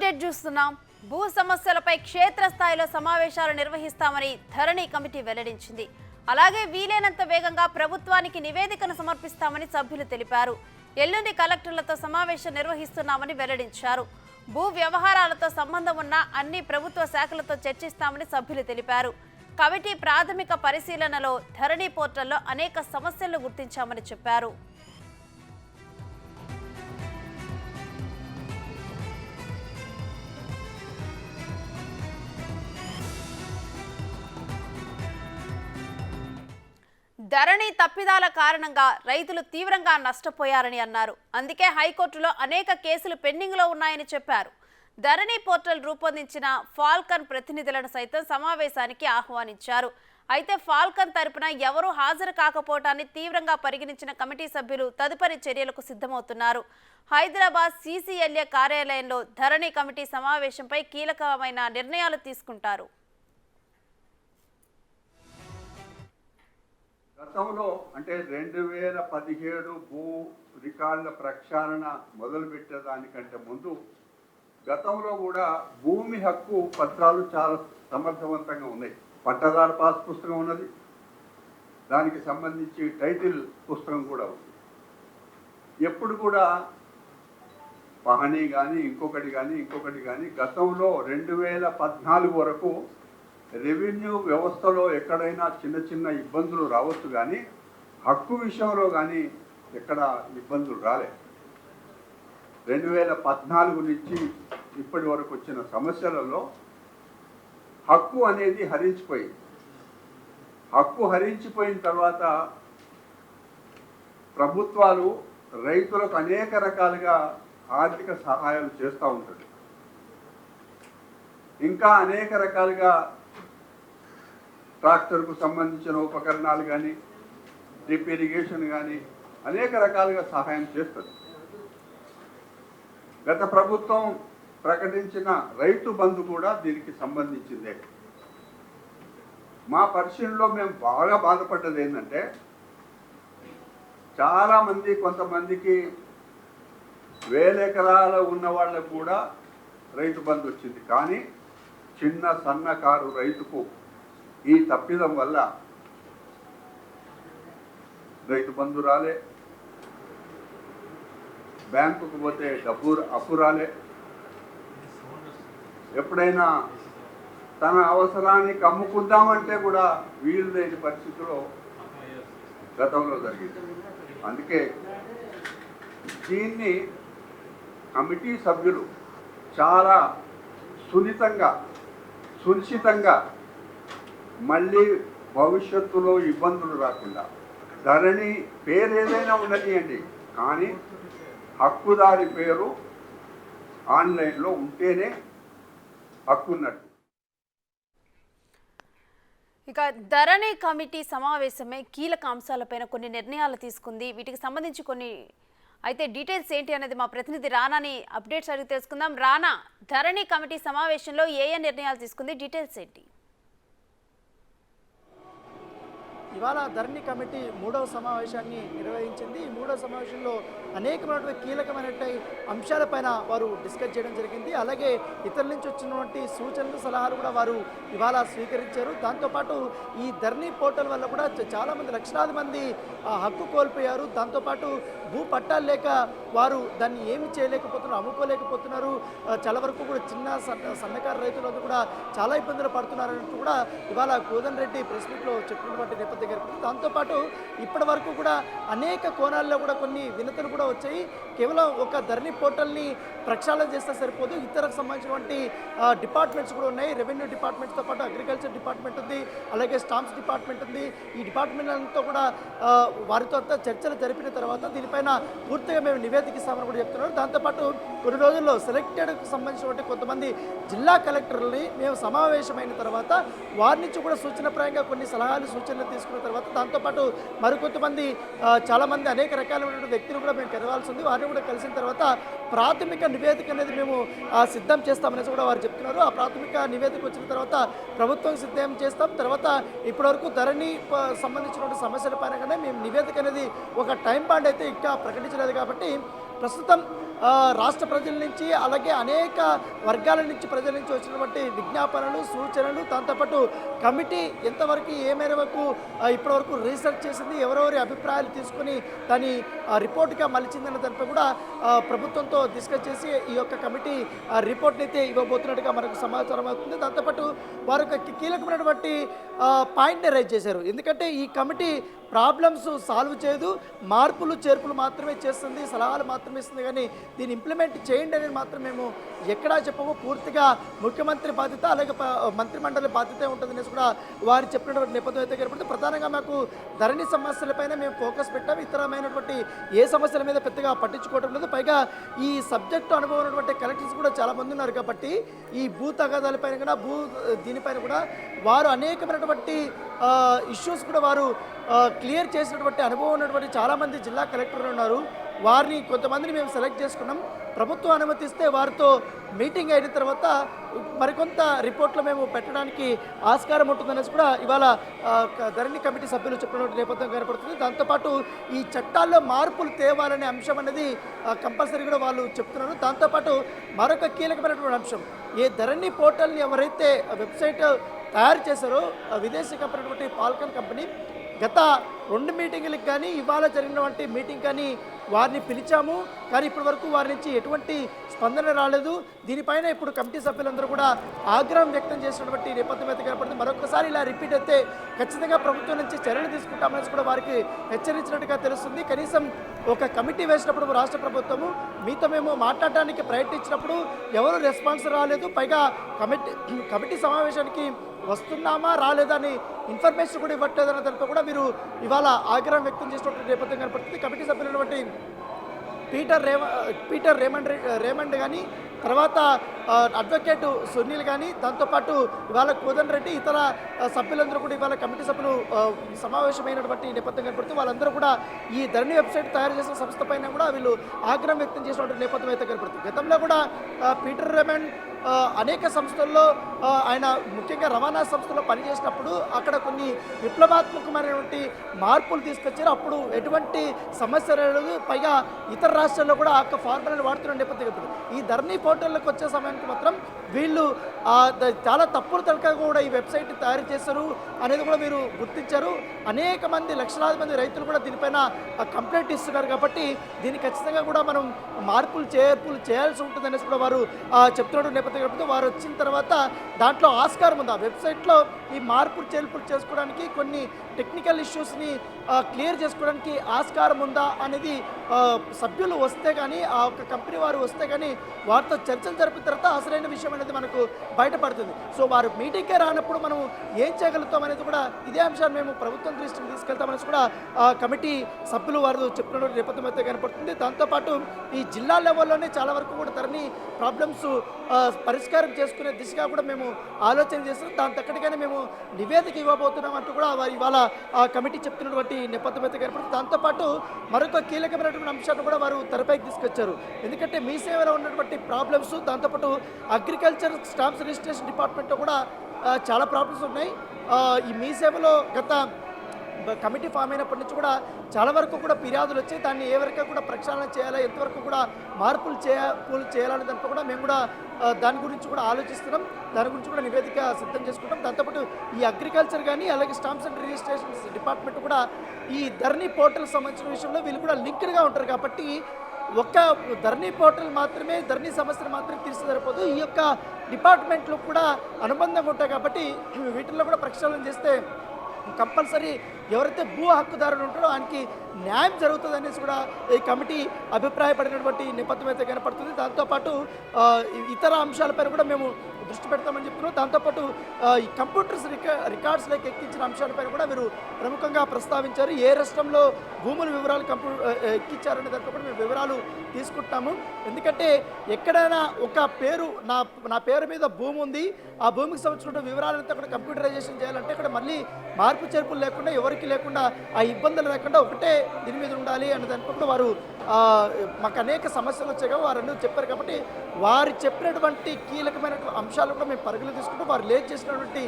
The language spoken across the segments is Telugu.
అప్డేట్ చూస్తున్నాం. భూ సమస్యలపై క్షేత్రస్థాయిలో సమావేశాలు నిర్వహిస్తామని ధరణి కమిటీ వెల్లడించింది. అలాగే వీలైనంత వేగంగా ప్రభుత్వానికి నివేదికను సమర్పిస్తామని సభ్యులు తెలిపారు. ఎల్లుండి కలెక్టర్లతో సమావేశం నిర్వహిస్తున్నామని వెల్లడించారు. భూ వ్యవహారాలతో సంబంధం ఉన్న అన్ని ప్రభుత్వ శాఖలతో చర్చిస్తామని సభ్యులు తెలిపారు. కమిటీ ప్రాథమిక పరిశీలనలో ధరణి పోర్టల్లో అనేక సమస్యలను గుర్తించామని చెప్పారు. ధరణి తప్పిదాల కారణంగా రైతులు తీవ్రంగా నష్టపోయారని అన్నారు. అందుకే హైకోర్టులో అనేక కేసులు పెండింగ్లో ఉన్నాయని చెప్పారు. ధరణి పోర్టల్ రూపొందించిన ఫాల్కన్ ప్రతినిధులను సైతం సమావేశానికి ఆహ్వానించారు. అయితే ఫాల్కన్ తరపున ఎవరూ హాజరు కాకపోవటాన్ని తీవ్రంగా పరిగణించిన కమిటీ సభ్యులు తదుపరి చర్యలకు సిద్ధమవుతున్నారు. హైదరాబాద్ సీసీఎల్ఏ కార్యాలయంలో ధరణి కమిటీ సమావేశంపై కీలకమైన నిర్ణయాలు తీసుకుంటారు. గతంలో అంటే 2017 భూ రికార్డుల ప్రక్షాళన మొదలుపెట్టేదానికంటే ముందు గతంలో కూడా భూమి హక్కు పత్రాలు చాలా సమర్థవంతంగా ఉన్నాయి. పట్టదారు పాస్ పుస్తకం ఉన్నది, దానికి సంబంధించి టైటిల్ పుస్తకం కూడా ఉంది. ఎప్పుడు కూడా పహనీ కానీ ఇంకొకటి కానీ గతంలో 2014 వరకు రెవెన్యూ వ్యవస్థలో ఎక్కడైనా చిన్న ఇబ్బందులు రావచ్చు, కానీ హక్కు విషయంలో కానీ ఎక్కడ ఇబ్బందులు రాలే. 2014 నుంచి ఇప్పటి వరకు వచ్చిన సమస్యలలో హక్కు అనేది హరించిపోయింది. హక్కు హరించిపోయిన తర్వాత ప్రభుత్వాలు రైతులకు అనేక రకాలుగా ఆర్థిక సహాయాలు చేస్తూ ఉంటుంది. ఇంకా అనేక రకాలుగా ట్రాక్టర్కు సంబంధించిన ఉపకరణాలు కానీ డ్రిప్ ఇరిగేషన్ కానీ అనేక రకాలుగా సహాయం చేస్తుంది. గత ప్రభుత్వం ప్రకటించిన రైతు బంధు కూడా దీనికి సంబంధించిందే. మా పరిశీలనలో మేము బాగా బాధపడ్డది ఏంటంటే కొంతమందికి 1000 ఎకరాలు ఉన్న వాళ్ళకు కూడా రైతు బంధు వచ్చింది, కానీ చిన్న సన్నకారు రైతుకు ఈ తప్పిదం వల్ల రైతు బంధు రాలే, బ్యాంకుకు పోతే అప్పు రాలే, ఎప్పుడైనా తన అవసరానికి అమ్ముకుందామంటే కూడా వీలు లేని పరిస్థితిలో గతంలో జరిగింది. అందుకే దీన్ని కమిటీ సభ్యులు చాలా సునిశ్చితంగా మళ్ళీ భవిష్యత్తులో ఇబ్బందులు రాకుండా ధరణి పేరు ఏదైనా ఉండనియండి, కానీ హక్కుదారి పేరు ఆన్లైన్లో ఉంటేనే హక్కున్నట్టు. ఇక ధరణి కమిటీ సమావేశమే కీలక అంశాలపైన కొన్ని నిర్ణయాలు తీసుకుంది. వీటికి సంబంధించి కొన్ని అయితే డీటెయిల్స్ ఏంటి అనేది మా ప్రతినిధి రానాని అప్డేట్స్ అడిగి తెలుసుకుందాం. రానా, ధరణి కమిటీ సమావేశంలో ఏ నిర్ణయాలు తీసుకుంది, డీటెయిల్స్ ఏంటి? ఇవాళ ధరణి కమిటీ 3వ సమావేశాన్ని నిర్వహించింది. ఈ 3వ సమావేశంలో అనేకమైనటువంటి కీలకమైనటువంటి అంశాలపైన వారు డిస్కస్ చేయడం జరిగింది. అలాగే ఇతరుల నుంచి వచ్చినటువంటి సూచనలు సలహాలు కూడా వారు ఇవాళ స్వీకరించారు. దాంతోపాటు ఈ ధరణి పోర్టల్ వల్ల కూడా చాలామంది లక్షలాది మంది హక్కు కోల్పోయారు. దాంతోపాటు భూ పట్టాలు లేక వారు దాన్ని ఏమి చేయలేకపోతున్నారు, అమ్ముకోలేకపోతున్నారు. చాలా వరకు కూడా చిన్న సన్నకారు రైతులందరూ కూడా చాలా ఇబ్బందులు పడుతున్నారన్నట్టు కూడా ఇవాళ కోదన్ రెడ్డి ప్రెస్ మీట్లో చెప్పినటువంటి నేపథ్యం. దాంతోపాటు ఇప్పటి వరకు కూడా అనేక కోణాల్లో కూడా కొన్ని వినతులు కూడా వచ్చాయి. కేవలం ఒక ధరణి పోర్టల్ని ప్రక్షాళన చేస్తే సరిపోదు, ఇతరకు సంబంధించినటువంటి డిపార్ట్మెంట్స్ కూడా ఉన్నాయి. రెవెన్యూ డిపార్ట్మెంట్స్తో పాటు అగ్రికల్చర్ డిపార్ట్మెంట్ ఉంది, అలాగే స్టాంప్స్ డిపార్ట్మెంట్ ఉంది. ఈ డిపార్ట్మెంట్లతో కూడా వారితో అంతా చర్చలు జరిపిన తర్వాత దీనిపైన పూర్తిగా మేము నివేదిక ఇస్తామని కూడా చెప్తున్నారు. దాంతోపాటు కొన్ని రోజుల్లో సెలెక్టెడ్కి సంబంధించినటువంటి కొంతమంది జిల్లా కలెక్టర్ని మేము సమావేశమైన తర్వాత వారి నుంచి కూడా సూచనప్రాయంగా కొన్ని సలహాలు సూచనలు తీసుకున్న తర్వాత దాంతోపాటు మరికొంతమంది చాలామంది అనేక రకాలైన వ్యక్తులు కూడా మేము కలవాల్సి ఉంది. వారిని కూడా కలిసిన తర్వాత ప్రాథమిక నివేదిక అనేది మేము సిద్ధం చేస్తామనేసి కూడా వారు చెప్తున్నారు. ఆ ప్రాథమిక నివేదిక వచ్చిన తర్వాత ప్రభుత్వం సిద్ధం చేస్తాం. తర్వాత ఇప్పటివరకు ధరణి సంబంధించినటువంటి సమస్యల పైన మేము నివేదిక అనేది ఒక టైం బాండ్ అయితే ఇంకా ప్రకటించలేదు. కాబట్టి ప్రస్తుతం రాష్ట్ర ప్రజల నుంచి అలాగే అనేక వర్గాల నుంచి ప్రజల నుంచి వచ్చినటువంటి విజ్ఞాపనలు సూచనలు దాంతోపాటు కమిటీ ఎంతవరకు ఏ మేరకు ఇప్పటివరకు రీసెర్చ్ చేసింది ఎవరెవరి అభిప్రాయాలు తీసుకుని దాని రిపోర్ట్గా మలిచిందన్న దానిపై కూడా ప్రభుత్వంతో డిస్కస్ చేసి ఈ యొక్క కమిటీ రిపోర్ట్ని అయితే ఇవ్వబోతున్నట్టుగా మనకు సమాచారం అవుతుంది. దాంతోపాటు వారు ఒక కీలకమైనటువంటి పాయింట్ని రైజ్ చేశారు. ఎందుకంటే ఈ కమిటీ ప్రాబ్లమ్స్ సాల్వ్ చేయదు, మార్పులు చేర్పులు మాత్రమే చేస్తుంది, సలహాలు మాత్రమే ఇస్తుంది, కానీ దీన్ని ఇంప్లిమెంట్ చేయండి అనేది మాత్రం మేము ఎక్కడా చెప్పము. పూర్తిగా ముఖ్యమంత్రి బాధ్యత అలాగే మంత్రిమండలి బాధ్యత ఉంటుందనేసి కూడా వారు చెప్పినటువంటి నేపథ్యం అయితే కనపడుతుంది. ప్రధానంగా మాకు ధరణి సమస్యలపైన మేము ఫోకస్ పెట్టాము. ఇతరమైనటువంటి ఏ సమస్యల మీద పెద్దగా పట్టించుకోవడం లేదు. పైగా ఈ సబ్జెక్టు అనుభవం ఉన్నటువంటి కలెక్టర్స్ కూడా చాలా మంది ఉన్నారు కాబట్టి ఈ భూ తగాదాలపైన కూడా దీనిపైన కూడా వారు అనేకమైనటువంటి ఇష్యూస్ కూడా వారు క్లియర్ చేసినటువంటి అనుభవం ఉన్నటువంటి చాలామంది జిల్లా కలెక్టర్లు ఉన్నారు. వారిని కొంతమందిని మేము సెలెక్ట్ చేసుకున్నాం. ప్రభుత్వం అనుమతిస్తే వారితో మీటింగ్ అయిన తర్వాత మరికొంత రిపోర్ట్లు మేము పెట్టడానికి ఆస్కారం ఉంటుందనేసి కూడా ఇవాళ ధరణి కమిటీ సభ్యులు చెప్పినటువంటి నేపథ్యం కనపడుతుంది. దాంతోపాటు ఈ చట్టాల్లో మార్పులు తేవాలనే అంశం అనేది కంపల్సరీ కూడా వాళ్ళు చెప్తున్నారు. దాంతోపాటు మరొక కీలకమైనటువంటి అంశం, ఈ ధరణి పోర్టల్ని ఎవరైతే వెబ్సైట్ తయారు చేశారో విదేశీ కంపెనీ ఫాల్కన్ కంపెనీ గత 2 మీటింగులకు కానీ ఇవాళ జరిగినటువంటి మీటింగ్ కానీ వారిని పిలిచాము, కానీ ఇప్పటి వరకు వారి నుంచి ఎటువంటి స్పందన రాలేదు. దీనిపైన ఇప్పుడు కమిటీ సభ్యులందరూ కూడా ఆగ్రహం వ్యక్తం చేసినటువంటి నేపథ్యం అయితే కనపడుతుంది. మరొకసారి ఇలా రిపీట్ అయితే ఖచ్చితంగా ప్రభుత్వం నుంచి చర్యలు తీసుకుంటామని కూడా వారికి హెచ్చరించినట్టుగా తెలుస్తుంది. కనీసం ఒక కమిటీ వేసినప్పుడు రాష్ట్ర ప్రభుత్వము మీతో మేము మాట్లాడడానికి ప్రయత్నించినప్పుడు ఎవరు రెస్పాన్స్ రాలేదు. పైగా కమిటీ సమావేశానికి వస్తున్నామా రాలేదా అని ఇన్ఫర్మేషన్ కూడా ఇవ్వట్లేదన్న దానిపై కూడా మీరు ఇవాళ ఆగ్రహం వ్యక్తం చేసినటువంటి నేపథ్యం కనపడుతుంది. కమిటీ సభ్యులైనటువంటి పీటర్ రేమండ్ కానీ తర్వాత అడ్వకేట్ సునీల్ కానీ దాంతోపాటు ఇవాళ కోదన్ రెడ్డి ఇతర సభ్యులందరూ కూడా ఇవాళ కమిటీ సభ్యులు సమావేశమైనటువంటి నేపథ్యం కనపడుతుంది. వాళ్ళందరూ కూడా ఈ ధరణి వెబ్సైట్ తయారు చేసిన సంస్థ పైన కూడా వీళ్ళు ఆగ్రహం వ్యక్తం చేసినటువంటి నేపథ్యం అయితే కనపడుతుంది. గతంలో కూడా పీటర్ రేమండ్ అనేక సంస్థల్లో ఆయన ముఖ్యంగా రవాణా సంస్థలో పనిచేసినప్పుడు అక్కడ కొన్ని విప్లవాత్మకమైనటువంటి మార్పులు తీసుకొచ్చారు. అప్పుడు ఎటువంటి సమస్య లేదు. పైగా ఇతర రాష్ట్రాల్లో కూడా ఆ ఫార్ములాను వాడుతున్న నేపథ్యం కనపడుతుంది. ఈ ధరణి పోర్టల్లోకి వచ్చే సమయానికి మాత్రం వీళ్ళు చాలా తప్పులు తలక కూడా ఈ వెబ్సైట్ తయారు చేశారు అనేది కూడా మీరు గుర్తించారు. అనేక మంది లక్షలాది మంది రైతులు కూడా దీనిపైన కంప్లైంట్ ఇస్తున్నారు. కాబట్టి దీన్ని ఖచ్చితంగా కూడా మనం మార్పులు చేర్పులు చేయాల్సి ఉంటుందనేసి కూడా వారు చెప్తున్న నేపథ్యం కనపడుతుంది. వారు వచ్చిన తర్వాత దాంట్లో ఆస్కారం ఉంది. ఆ వెబ్సైట్లో ఈ మార్పులు చేర్పులు చేసుకోవడానికి కొన్ని టెక్నికల్ ఇష్యూస్ని క్లియర్ చేసుకోవడానికి ఆస్కారం ఉందా అనేది సభ్యులు వస్తే కానీ ఆ ఒక కంపెనీ వారు వస్తే కానీ వారితో చర్చలు జరిపిన తర్వాత అసలైన విషయం అనేది మనకు బయటపడుతుంది. సో వారు మీటింగ్కే రానప్పుడు మనం ఏం చేయగలుగుతాం అనేది కూడా ఇదే అంశాన్ని మేము ప్రభుత్వం దృష్టికి తీసుకెళ్తామనేసి కూడా కమిటీ సభ్యులు వారు చెప్పిన నేపథ్యం అయితే కనపడుతుంది. దాంతోపాటు ఈ జిల్లా లెవెల్లోనే చాలా వరకు కూడా ధరణి ప్రాబ్లమ్స్ పరిష్కారం చేసుకునే దిశగా కూడా మేము ఆలోచన చేస్తాం. దాని తగ్గట్టుగానే మేము నివేదిక ఇవ్వబోతున్నాం అంటూ కూడా వారు ఇవాళ కమిటీ చెప్తున్నటువంటి నేపథ్యం అయితే కనపడుతుంది. దాంతోపాటు మరొక కీలకమైనటువంటి అంశాన్ని కూడా వారు తెరపైకి తీసుకొచ్చారు. ఎందుకంటే మీ సేవలో ఉన్నటువంటి ప్రాబ్లమ్స్, దాంతోపాటు అగ్రికల్చర్ స్టాంప్స్ రిజిస్ట్రేషన్ డిపార్ట్మెంట్లో కూడా చాలా ప్రాబ్లమ్స్ ఉన్నాయి. ఈ మీ సేవలో గత కమిటీ ఫామ్ అయినప్పటి నుంచి కూడా చాలా వరకు కూడా ఫిర్యాదులు వచ్చి దాన్ని ఏ వరకు కూడా ప్రక్షాళన చేయాలా, ఎంతవరకు కూడా మార్పులు చేయాలనే దాంట్లో కూడా మేము కూడా దాని గురించి కూడా ఆలోచిస్తున్నాం. దాని గురించి కూడా నివేదిక సిద్ధం చేసుకుంటాం. దాంతోపాటు ఈ అగ్రికల్చర్ కానీ అలాగే స్టాంప్స్ అండ్ రిజిస్ట్రేషన్స్ డిపార్ట్మెంట్ కూడా ఈ ధరణి పోర్టల్ సంబంధించిన విషయంలో వీళ్ళు కూడా లింక్డ్గా ఉంటారు. కాబట్టి ఒక్క ధరణి పోర్టల్ మాత్రమే ధరణి సమస్యను మాత్రమే తీర్చి సరిపోదు. ఈ యొక్క డిపార్ట్మెంట్లో కూడా అనుబంధంగా ఉంటాయి. కాబట్టి వీటిల్లో కూడా ప్రక్షాళన చేస్తే కంపల్సరీ ఎవరైతే భూ హక్కుదారులు ఉంటారో ఆయనకి న్యాయం జరుగుతుంది అనేసి కూడా ఈ కమిటీ అభిప్రాయపడినటువంటి నేపథ్యం అయితే కనపడుతుంది. దాంతోపాటు ఇతర అంశాలపైన కూడా మేము దృష్టి పెడతామని చెప్తున్నాం. దాంతోపాటు ఈ కంప్యూటర్స్ రికార్డ్స్లోకి ఎక్కించిన అంశాలపైన కూడా మీరు ప్రముఖంగా ప్రస్తావించారు. ఏ రాష్ట్రంలో భూముల వివరాలు ఎక్కించారనే దాంట్లో కూడా మేము వివరాలు తీసుకుంటాము. ఎందుకంటే ఎక్కడైనా ఒక పేరు నా పేరు మీద భూమి ఉంది, ఆ భూమికి సంబంధించిన వివరాలంతా కూడా కంప్యూటరైజేషన్ చేయాలంటే ఇక్కడ మళ్ళీ మార్పు చేర్పులు లేకుండా ఎవరికి లేకుండా ఆ ఇబ్బందులు లేకుండా ఒకటే దీని మీద ఉండాలి అనే దానిపై వారు మాకు అనేక సమస్యలు వచ్చాయి వారు అన్నీ చెప్పారు. కాబట్టి వారు చెప్పినటువంటి కీలకమైనటువంటి అంశాలు కూడా మేము పరిగణలో తీసుకుంటూ వారు లేట్ చేసినటువంటి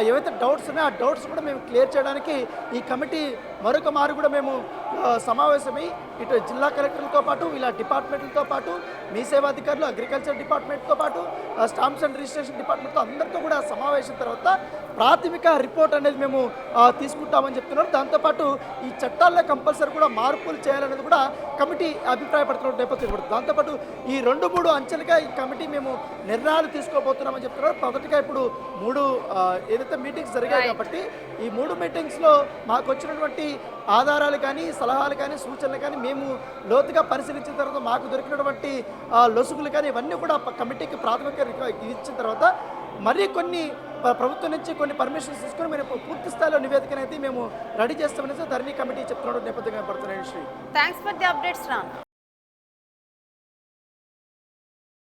ఏవైతే డౌట్స్ ఉన్నాయో ఆ డౌట్స్ కూడా మేము క్లియర్ చేయడానికి ఈ కమిటీ మరొక మారు కూడా మేము సమావేశమై ఇటు జిల్లా కలెక్టర్లతో పాటు ఇలా డిపార్ట్మెంట్లతో పాటు మీ సేవాధికారులు అగ్రికల్చర్ డిపార్ట్మెంట్తో పాటు స్టాంప్స్ అండ్ రిజిస్ట్రేషన్ డిపార్ట్మెంట్తో అందరితో కూడా సమావేశం తర్వాత ప్రాథమిక రిపోర్ట్ అనేది మేము తీసుకుంటామని చెప్తున్నారు. దాంతోపాటు ఈ చట్టాల్లో కంపల్సరీ కూడా మార్పులు చేయాలనేది కూడా కమిటీ అభిప్రాయపడుతున్న నేపథ్యం కూడా. దాంతోపాటు ఈ 2-3 అంచెలుగా ఈ కమిటీ మేము నిర్ణయాలు తీసుకోబోతున్నామని చెప్తున్నారు. మొదటిగా ఇప్పుడు 3 ఏదైతే మీటింగ్స్ జరిగాయి కాబట్టి ఈ 3 మీటింగ్స్లో మాకు వచ్చినటువంటి ఆధారాలు కానీ సలహాలు కానీ సూచనలు కానీ మేము లోతుగా పరిశీలించిన తర్వాత మాకు దొరికినటువంటి లొసుగులు కానీ ఇవన్నీ కూడా కమిటీకి ప్రాథమిక ఇచ్చిన తర్వాత మరి కొన్ని ప్రభుత్వం నుంచి కొన్ని పర్మిషన్స్ తీసుకొని మేము పూర్తి స్థాయిలో నివేదికనైతే మేము రెడీ చేస్తామనేసి ధరణి కమిటీ చెప్తున్న నేపథ్యంగా పడుతున్నాయి. Thanks for the updates Rana.